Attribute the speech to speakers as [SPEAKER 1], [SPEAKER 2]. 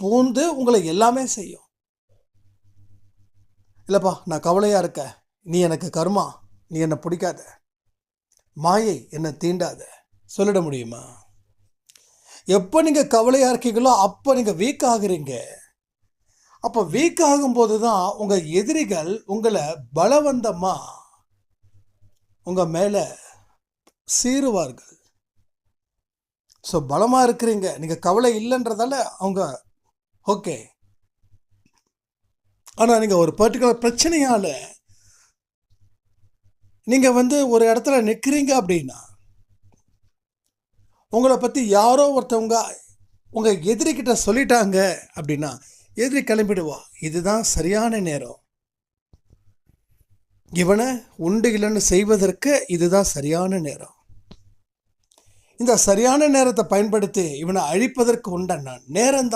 [SPEAKER 1] பூந்து உங்களை எல்லாமே செய்யும். இல்லைப்பா, நான் கவலையாக இருக்க, நீ எனக்கு கர்மா, நீ என்னை பிடிக்காத, மாயை என்னை தீண்டாத சொல்லிட முடியுமா? எப்போ நீங்கள் கவலையாக இருக்கீங்களோ அப்போ நீங்கள் வீக் ஆகுறீங்க. அப்போ வீக் ஆகும்போது தான் உங்கள் எதிரிகள் உங்களை பலவந்தமாக உங்கள் மேலே சீருவார்கள். ஸோ பலமாக இருக்கிறீங்க, நீங்கள் கவலை இல்லைன்றதால அவங்க ஓகே. ஆனால் நீங்கள் ஒரு பர்டிகுலர் பிரச்சனையால் நீங்கள் ஒரு இடத்துல நிற்கிறீங்க அப்படின்னா, உங்களை பற்றி யாரோ ஒருத்தவங்க உங்கள் எதிரிக்கிட்ட சொல்லிட்டாங்க அப்படின்னா, எதிரி கிளம்பிடுவா. இதுதான் சரியான நேரம், இவனை உண்டு இல்லைன்னு செய்வதற்கு இதுதான் சரியான நேரம். இந்த சரியான நேரத்தை பயன்படுத்தி இவனை அழிப்பதற்கு உண்டான நேரம் தான்